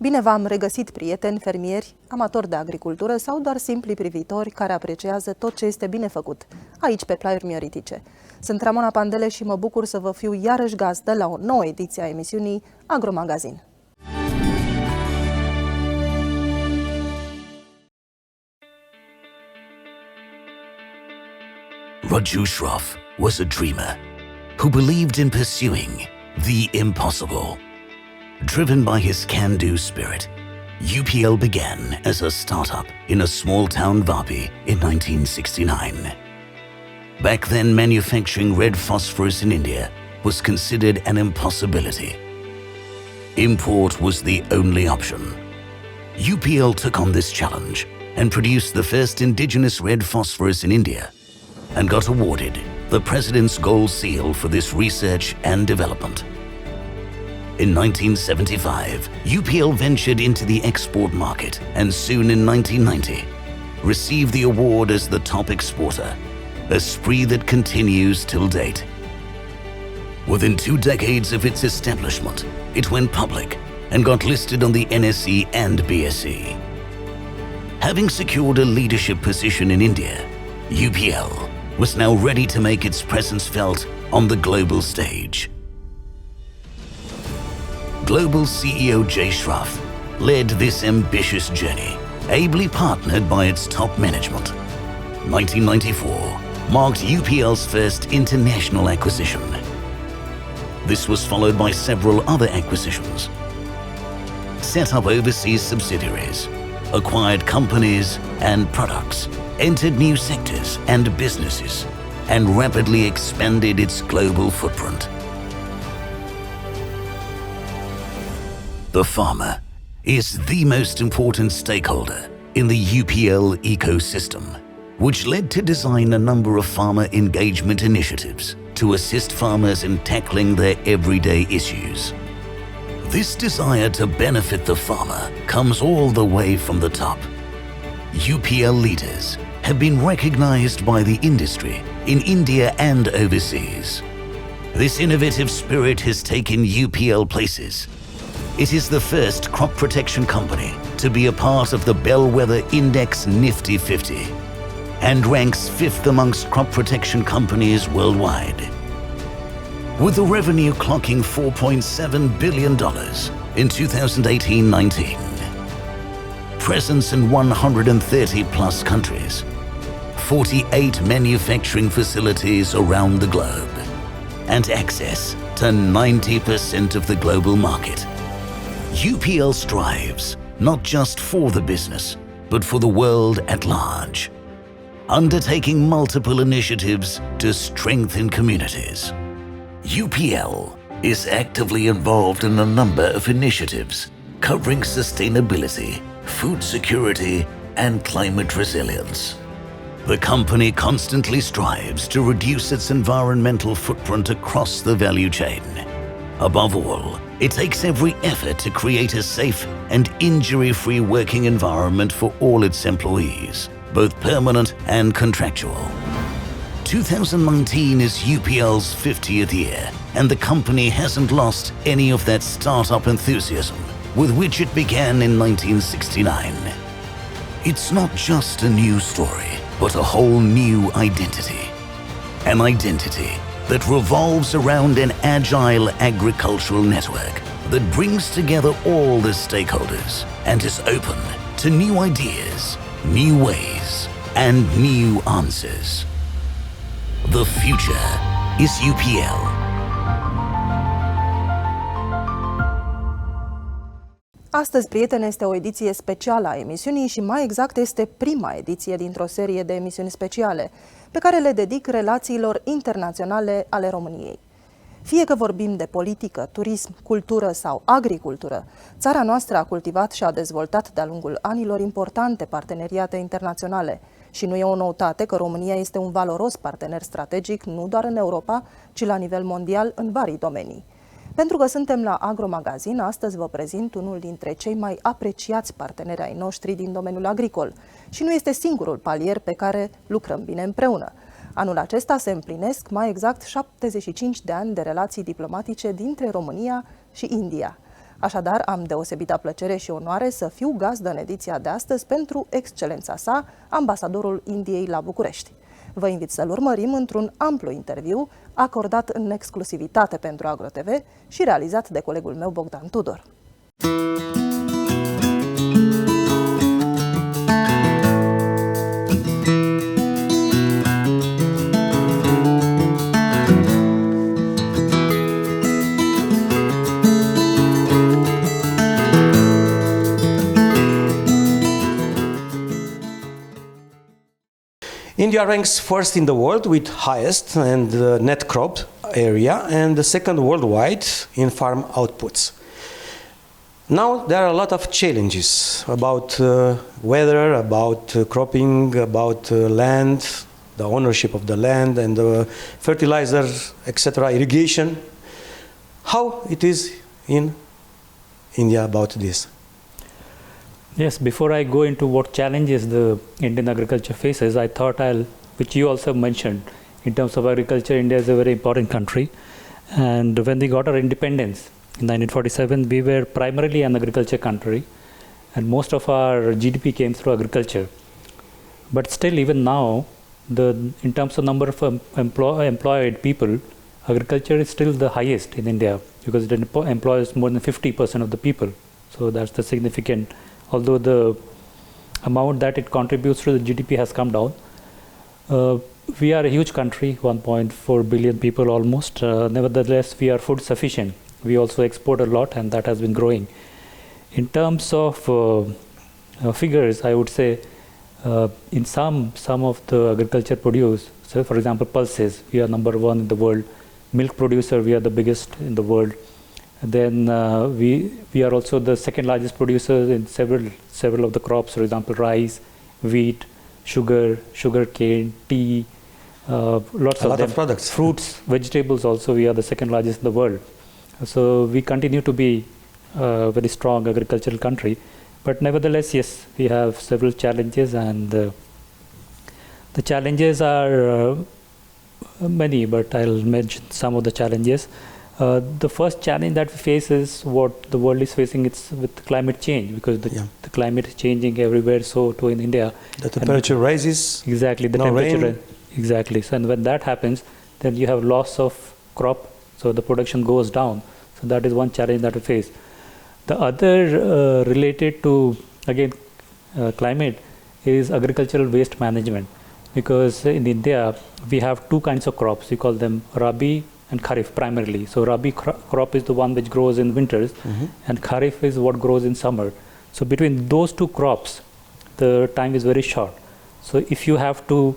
Bine v-am regăsit, prieteni, fermieri, amatori de agricultură sau doar simpli privitori care apreciază tot ce este bine făcut, aici pe plaiuri mioritice. Sunt Ramona Pandele și mă bucur să vă fiu iarăși gazdă la o nouă ediție a emisiunii AGROMAGAZIN. Raju Shroff was a dreamer who believed in pursuing the impossible. Driven by his can-do spirit, UPL began as a startup in a small town Vapi in 1969. Back then, manufacturing red phosphorus in India was considered an impossibility. Import was the only option. UPL took on this challenge and produced the first indigenous red phosphorus in India and got awarded the President's Gold Seal for this research and development. In 1975, UPL ventured into the export market and soon in 1990 received the award as the top exporter, a spree that continues till date. Within 2 decades of its establishment, it went public and got listed on the NSE and BSE. Having secured a leadership position in India, UPL was now ready to make its presence felt on the global stage. Global CEO Jay Shroff led this ambitious journey, ably partnered by its top management. 1994 marked UPL's first international acquisition. This was followed by several other acquisitions. Set up overseas subsidiaries, acquired companies and products, entered new sectors and businesses, and rapidly expanded its global footprint. The farmer is the most important stakeholder in the UPL ecosystem, which led to design a number of farmer engagement initiatives to assist farmers in tackling their everyday issues. This desire to benefit the farmer comes all the way from the top. UPL leaders have been recognized by the industry in India and overseas. This innovative spirit has taken UPL places. It is the first crop protection company to be a part of the Bellwether Index Nifty 50 and ranks 5th amongst crop protection companies worldwide. With the revenue clocking $4.7 billion in 2018-19, presence in 130 plus countries, 48 manufacturing facilities around the globe, and access to 90% of the global market, UPL strives not just for the business, but for the world at large, undertaking multiple initiatives to strengthen communities. UPL is actively involved in a number of initiatives covering sustainability, food security, and climate resilience. The company constantly strives to reduce its environmental footprint across the value chain. Above all, it takes every effort to create a safe and injury-free working environment for all its employees, both permanent and contractual. 2019 is UPL's 50th year, and the company hasn't lost any of that startup enthusiasm with which it began in 1969. It's not just a new story, but a whole new identity. An identity that revolves around an agile agricultural network that brings together all the stakeholders and is open to new ideas, new ways, and new answers. The future is UPL. Astăzi, prieteni, este o ediție specială a emisiunii și mai exact este prima ediție dintr-o serie de emisiuni speciale pe care le dedic relațiilor internaționale ale României. Fie că vorbim de politică, turism, cultură sau agricultură, țara noastră a cultivat și a dezvoltat de-a lungul anilor importante parteneriate internaționale și nu e o noutate că România este un valoros partener strategic nu doar în Europa, ci la nivel mondial în vari domenii. Pentru că suntem la AGROMAGAZIN, astăzi vă prezint unul dintre cei mai apreciați parteneri ai noștri din domeniul agricol și nu este singurul palier pe care lucrăm bine împreună. Anul acesta se împlinesc mai exact 75 de ani de relații diplomatice dintre România și India. Așadar, am deosebită plăcere și onoare să fiu gazdă în ediția de astăzi pentru excelența sa, ambasadorul Indiei la București. Vă invit să-l urmărim într-un amplu interviu acordat în exclusivitate pentru AgroTV și realizat de colegul meu Bogdan Tudor. India ranks first in the world with highest and net crop area and the second worldwide in farm outputs. Now there are a lot of challenges about weather, about cropping, about land, the ownership of the land and the fertilizer, etc., irrigation. How it is in India about this? Yes, before I go into what challenges the Indian agriculture faces, I thought which you also mentioned, in terms of agriculture, India is a very important country. And when we got our independence in 1947, we were primarily an agriculture country, and most of our GDP came through agriculture. But still, even now, in terms of number of employed people, agriculture is still the highest in India because it employs more than 50% of the people. So that's the significant. Although the amount that it contributes to the GDP has come down, we are a huge country, 1.4 billion people almost. Nevertheless, we are food sufficient. We also export a lot, and that has been growing. In terms of figures, I would say in some of the agriculture produce, so for example, pulses, we are number one in the world. Milk producer, we are the biggest in the world. Then we are also the second largest producer in several of the crops, for example, rice, wheat, sugar cane, tea, lots of products. Fruits, vegetables also, we are the second largest in the world. So we continue to be a very strong agricultural country. But nevertheless, yes, we have several challenges, and the challenges are many, but I'll mention some of the challenges. The first challenge that we face is what the world is facing. It's with climate change, because the climate is changing everywhere. So too in India, the temperature rises. Exactly, the temperature. Exactly. So and when that happens, then you have loss of crop. So the production goes down. So that is one challenge that we face. The other related to again climate is agricultural waste management, because in India we have two kinds of crops. We call them Rabi and Kharif primarily. So Rabi crop is the one which grows in winters, and Kharif is what grows in summer. So between those two crops, the time is very short. So if you have to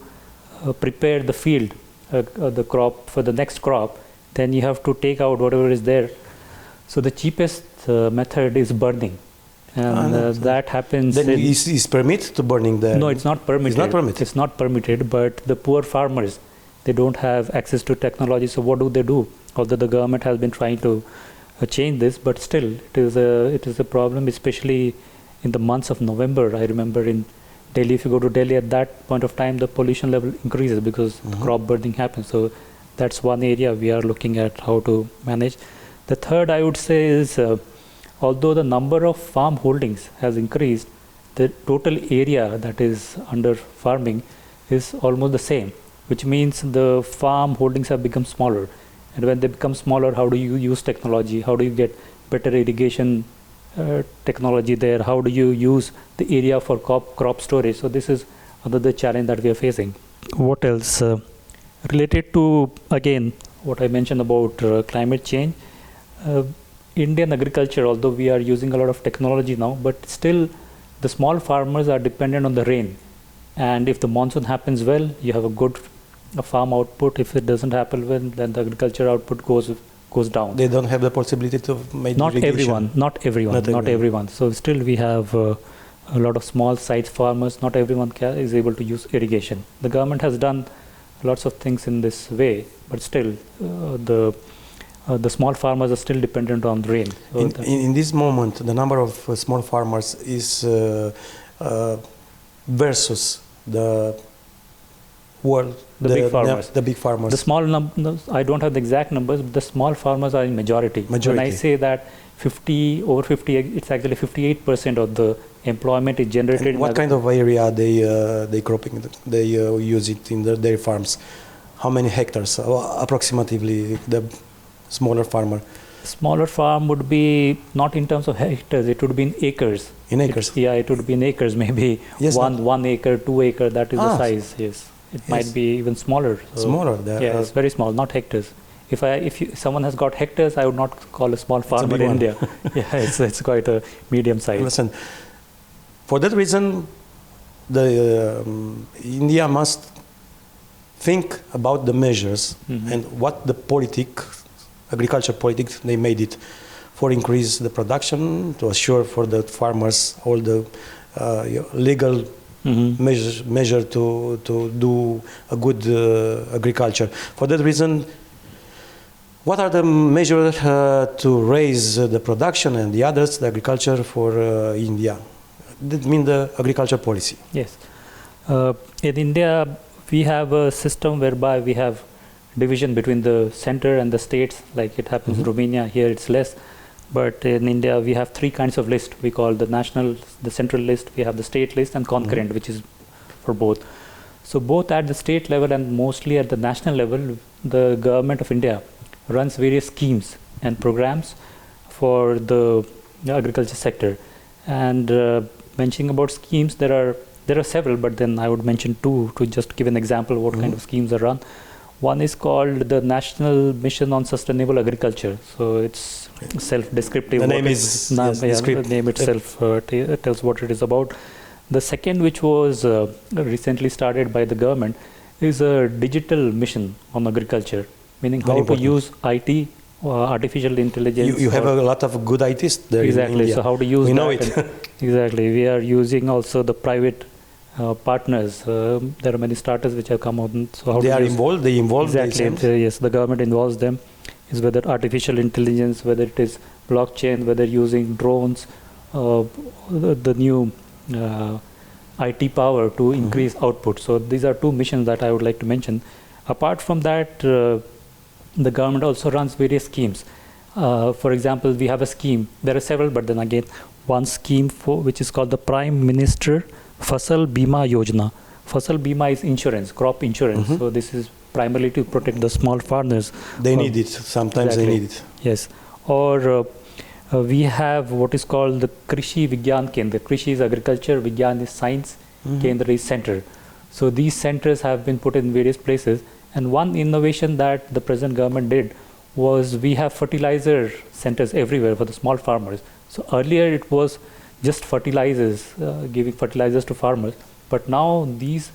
prepare the field, the crop for the next crop, then you have to take out whatever is there. So the cheapest method is burning. And that happens. Then is permitted to burning there? No, it's not permitted. It's not permitted. It's not permitted, but the poor farmers, they don't have access to technology. So what do? Although the government has been trying to change this, but still it is a problem, especially in the months of November. I remember in Delhi, if you go to Delhi at that point of time, the pollution level increases because the crop burning happens. So that's one area we are looking at how to manage. The third, I would say, is although the number of farm holdings has increased, the total area that is under farming is almost the same, which means the farm holdings have become smaller. And when they become smaller, how do you use technology? How do you get better irrigation technology there? How do you use the area for crop storage? So this is another challenge that we are facing. What else? Related to, again, what I mentioned about climate change, Indian agriculture, although we are using a lot of technology now, but still the small farmers are dependent on the rain. And if the monsoon happens well, you have a good farm output. If it doesn't happen well, then the agriculture output goes down. They don't have the possibility to make irrigation. Not everyone. So still we have a lot of small size farmers. Not everyone is able to use irrigation. The government has done lots of things in this way, but still the small farmers are still dependent on rain. So in this moment, the number of small farmers is versus the world? The big farmers. The big farmers. The small numbers, I don't have the exact numbers, but the small farmers are in majority. When I say that over 50, it's actually 58% of the employment is generated. And what kind of area they cropping? They use it in their farms. How many hectares approximately the smaller farmer? Smaller farm would be not in terms of hectares, it would be in acres. In acres? It would be in acres, maybe yes, 1 acre, 2 acre, that is the size, yes. It might be even smaller. So smaller? Yeah, it's very small, not hectares. If someone has got hectares, I would not call a small farmer in India. Yeah, it's quite a medium size. Listen, for that reason, India must think about the measures and what the agriculture politics they made it for increase the production, to assure for the farmers all the legal measure to do a good agriculture. For that reason, what are the measures to raise the production and the others, the agriculture for India? That means the agriculture policy. Yes. In India, we have a system whereby we have division between the center and the states, like it happens in Romania. Here it's less. But in India, we have 3 kinds of list. We call the national, the central list, we have the state list and concurrent, which is for both. So both at the state level and mostly at the national level, the government of India runs various schemes and programs for the agriculture sector. And mentioning about schemes, there are several, but then I would mention 2 to just give an example of what kind of schemes are run. One is called the National Mission on Sustainable Agriculture. So it's self-descriptive. The name is the name itself tells what it is about. The second, which was recently started by the government, is a digital mission on agriculture, meaning how to use IT, artificial intelligence. You have a lot of good ITs there in India. So how to use we that. know it. Exactly. We are using also the private partners. There are many startups which have come out. So how they are involved? They involve exactly. Yes, the government involves them. Is whether artificial intelligence, whether it is blockchain, whether using drones, the new IT power to increase output. So these are 2 missions that I would like to mention. Apart from that, the government also runs various schemes. For example, we have a scheme. There are several, but then again, one scheme which is called the Prime Minister Fasal Bima Yojana. Fasal Bima is insurance, crop insurance. So this is primarily to protect the small farmers. They need it. Sometimes they need it. Yes. Or we have what is called the Krishi Vigyan Kendra. Krishi is agriculture, Vigyan is science, Kendra is center. So these centers have been put in various places. And one innovation that the present government did was we have fertilizer centers everywhere for the small farmers. So earlier it was just fertilizers, giving fertilizers to farmers. But now these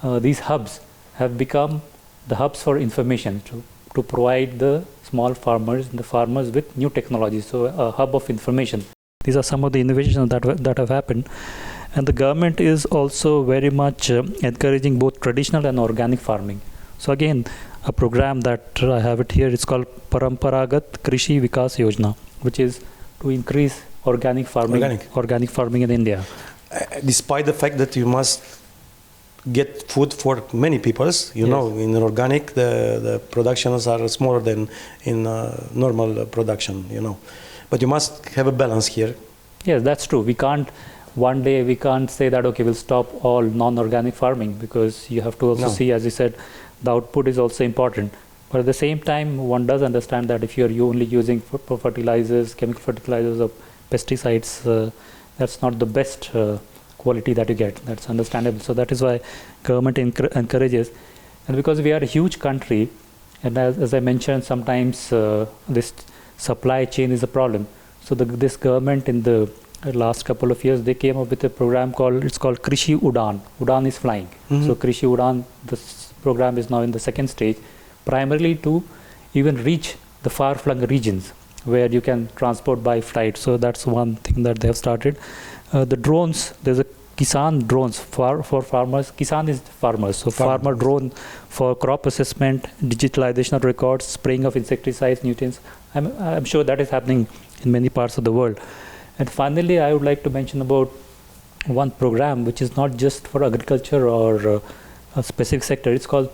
hubs have become the hubs for information to provide the small farmers and the farmers with new technologies. So a hub of information. These are some of the innovations that have happened. And the government is also very much encouraging both traditional and organic farming. So again, a program that I have it here, it's called Paramparagat Krishi Vikas Yojana, which is to increase organic farming in India. Despite the fact that you must get food for many people, you know, in organic the productions are smaller than in normal production, you know. But you must have a balance here. Yes, that's true. One day we can't say that, okay, we'll stop all non-organic farming, because you have to also see, as you said, the output is also important. But at the same time, one does understand that if you're only using fertilizers, chemical fertilizers or pesticides, that's not the best quality that you get. That's understandable. So that is why government encourages. And because we are a huge country, and as I mentioned, sometimes this supply chain is a problem. So this government in the last couple of years, they came up with a program called Krishi Udan. Udan is flying. So Krishi Udan, this program is now in the second stage, primarily to even reach the far-flung regions where you can transport by flight. So that's one thing that they have started. The drones, there's a Kisan drones for farmers. Kisan is farmers. So farmer drone for crop assessment, digitalization of records, spraying of insecticides, nutrients. I'm sure that is happening in many parts of the world. And finally, I would like to mention about one program which is not just for agriculture or a specific sector. It's called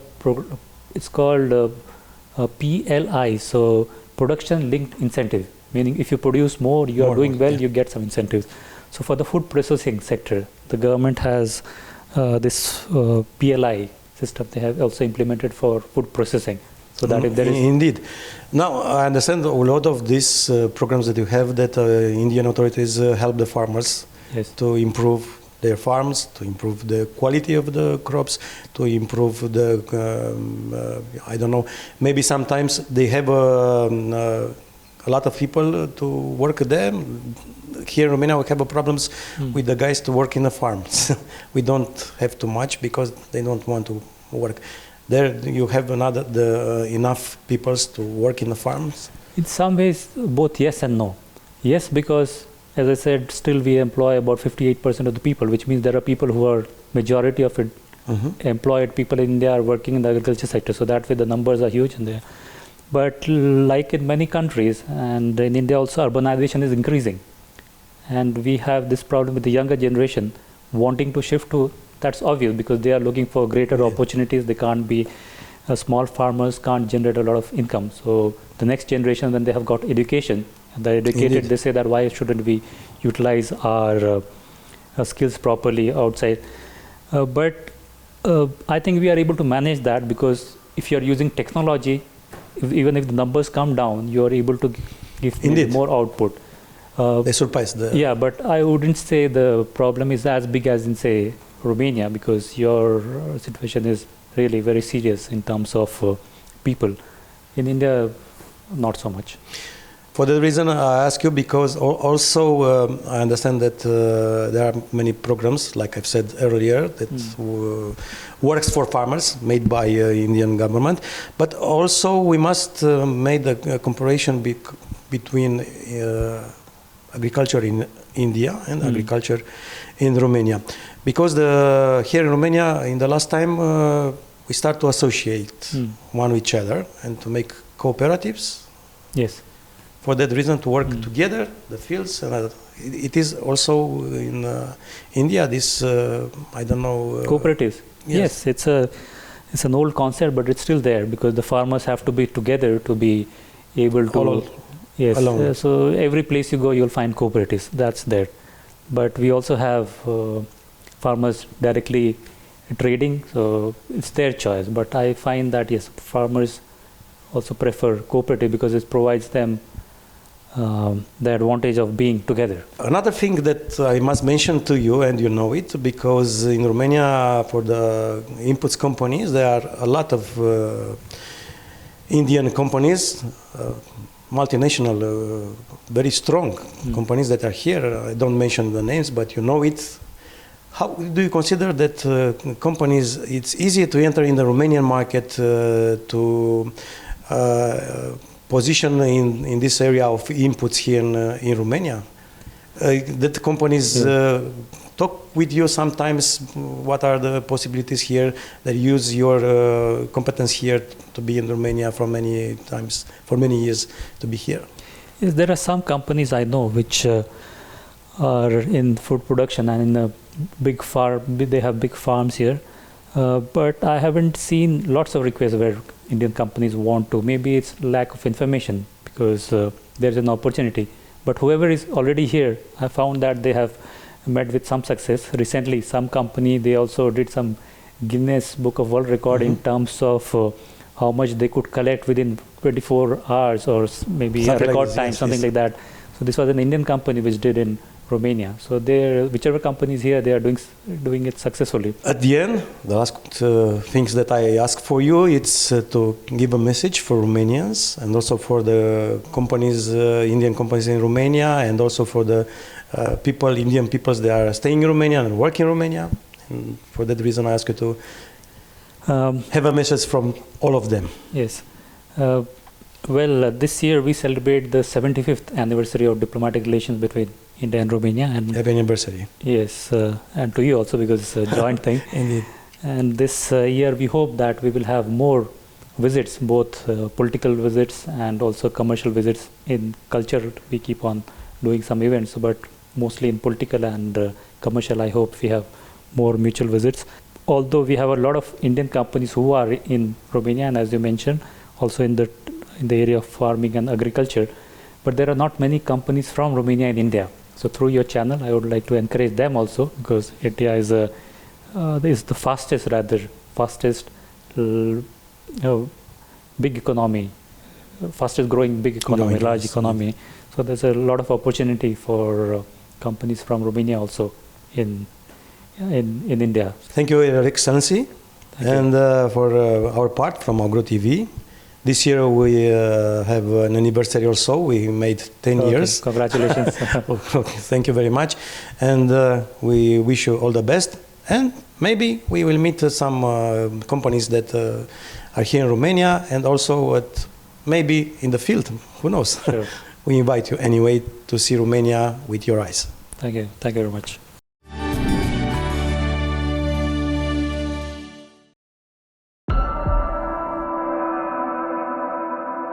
PLI, so production linked incentive, meaning if you produce more, you are doing well, you get some incentives. So for the food processing sector, the government has this PLI system. They have also implemented for food processing. So that if there is indeed. Now I understand a lot of these programs that you have, that Indian authorities help the farmers to improve their farms, to improve the quality of the crops, to improve the I don't know, maybe sometimes they have a lot of people to work there. Here in Romania we have problems with the guys to work in the farms. We don't have too much because they don't want to work. There you have enough people to work in the farms? In some ways, both yes and no. Yes, because as I said, still we employ about 58% of the people, which means there are people who are, majority of it, employed people in India are working in the agriculture sector. So that way the numbers are huge in there. But like in many countries, and in India also, urbanization is increasing. And we have this problem with the younger generation wanting to shift to, that's obvious, because they are looking for greater opportunities. They can't be small farmers, can't generate a lot of income. So the next generation, when they have got education, and they're educated, they say that why shouldn't we utilize our skills properly outside? But I think we are able to manage that, because if you're using technology, even if the numbers come down, you're able to give more output. They surpass the... Yeah, but I wouldn't say the problem is as big as in, say, Romania, because your situation is really very serious in terms of people. In India, not so much. For that reason, I ask you, because also I understand that there are many programs, like I've said earlier, that works for farmers, made by Indian government. But also we must make a comparison between agriculture in India and agriculture in Romania. Because here in Romania, in the last time, we start to associate one with each other and to make cooperatives. Yes. For that reason, to work together, the fields. It is also in India, this, I don't know... Cooperatives. Yes, it's an old concept, but it's still there, because the farmers have to be together to be able to... So every place you go, you'll find cooperatives. That's there. But we also have farmers directly trading, so it's their choice. But I find that, yes, farmers also prefer cooperative because it provides them the advantage of being together. Another thing that I must mention to you, and you know it, because in Romania, for the inputs companies, there are a lot of Indian companies, multinational, very strong companies that are here. I don't mention the names, but you know it. How do you consider that companies, it's easier to enter in the Romanian market to position in this area of inputs here in Romania? That companies talk with you sometimes, what are the possibilities here, that use your competence here to be in Romania for many years to be here? Yes, there are some companies I know which are in food production and in a big farm. They have big farms here, but I haven't seen lots of requests where Indian companies want to. Maybe it's lack of information, because there's an opportunity. But whoever is already here, I found that they have met with some success. Recently, some company, they also did some Guinness Book of World Record in terms of how much they could collect within 24 hours or maybe a record time, something like that. So this was an Indian company which did in Romania. So whichever company is here, they are doing it successfully. At the end, the last things that I ask for you, it's to give a message for Romanians and also for the companies, Indian companies in Romania, and also for the Indian peoples that are staying in Romania and working in Romania. And for that reason, I ask you to have a message from all of them. Yes. This year we celebrate the 75th anniversary of diplomatic relations between India and Romania. And happy anniversary. Yes, and to you also, because it's a joint thing. Indeed. And this year we hope that we will have more visits, both political visits and also commercial visits. In culture, we keep on doing some events, but mostly in political and commercial, I hope we have more mutual visits. although we have a lot of Indian companies who are in Romania, and as you mentioned, also in the area of farming and agriculture, but there are not many companies from Romania in India. So through your channel, I would like to encourage them also, because India is the fastest big economy, fastest growing big economy, large economy. So there's a lot of opportunity for companies from Romania also in India. Thank you, Your Excellency. Thank you. For our part from Agro TV, this year we have an anniversary also. We made 10 years. Congratulations. Okay, thank you very much. And we wish you all the best. And maybe we will meet some companies that are here in Romania, and also maybe in the field. Who knows? Sure. We invite you anyway to see Romania with your eyes. Thank you. Thank you very much.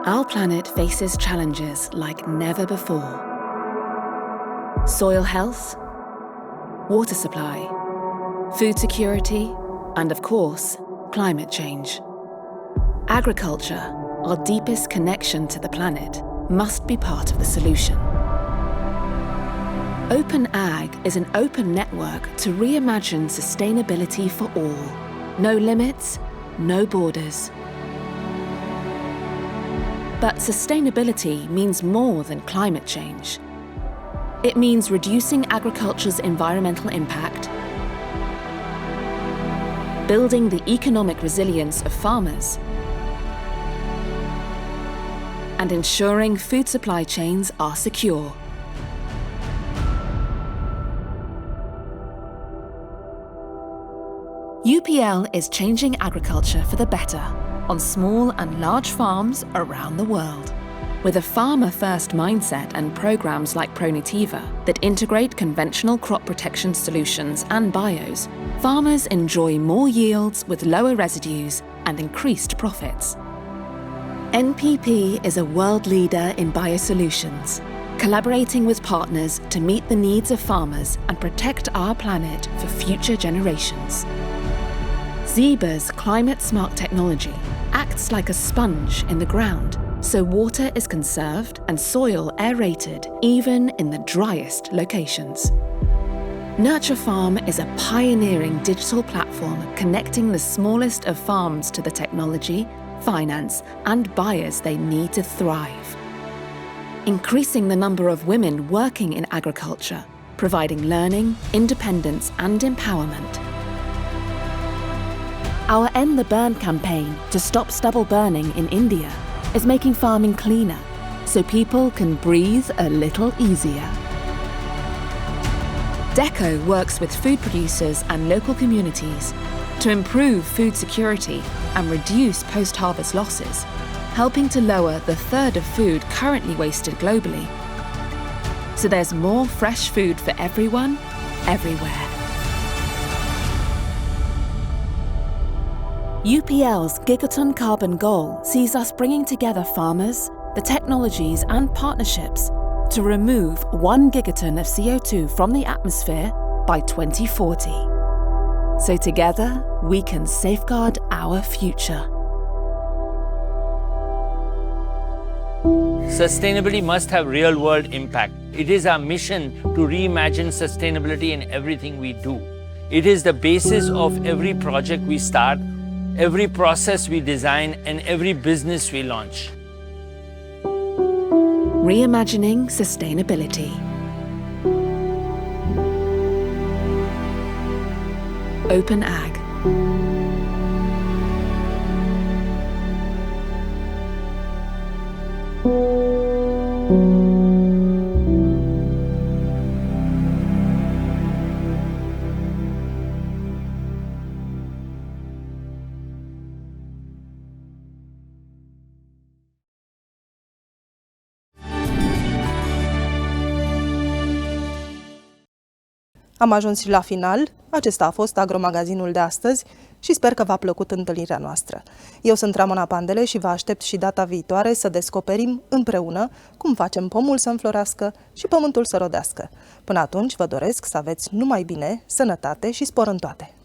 Our planet faces challenges like never before. Soil health, water supply, food security, and of course, climate change. Agriculture, our deepest connection to the planet, must be part of the solution. Open Ag is an open network to reimagine sustainability for all. No limits, no borders. But sustainability means more than climate change. It means reducing agriculture's environmental impact, building the economic resilience of farmers, and ensuring food supply chains are secure. UPL is changing agriculture for the better on small and large farms around the world. With a farmer-first mindset and programs like Pronitiva that integrate conventional crop protection solutions and bios, farmers enjoy more yields with lower residues and increased profits. NPP is a world leader in biosolutions, collaborating with partners to meet the needs of farmers and protect our planet for future generations. Zeba's climate-smart technology acts like a sponge in the ground, so water is conserved and soil aerated even in the driest locations. Nurture Farm is a pioneering digital platform connecting the smallest of farms to the technology, finance, and buyers they need to thrive. Increasing the number of women working in agriculture, providing learning, independence, and empowerment. Our End the Burn campaign to stop stubble burning in India is making farming cleaner, so people can breathe a little easier. DECO works with food producers and local communities to improve food security and reduce post-harvest losses, helping to lower the third of food currently wasted globally. So there's more fresh food for everyone, everywhere. UPL's Gigaton Carbon Goal sees us bringing together farmers, the technologies and partnerships to remove 1 gigaton of CO2 from the atmosphere by 2040. So together, we can safeguard our future. Sustainability must have real-world impact. It is our mission to reimagine sustainability in everything we do. It is the basis of every project we start, every process we design, and every business we launch. Reimagining sustainability. Open Ag. Am ajuns și la final. Acesta a fost agromagazinul de astăzi și sper că v-a plăcut întâlnirea noastră. Eu sunt Ramona Pandele și vă aștept și data viitoare să descoperim împreună cum facem pomul să înflorească și pământul să rodească. Până atunci vă doresc să aveți numai bine, sănătate și spor în toate!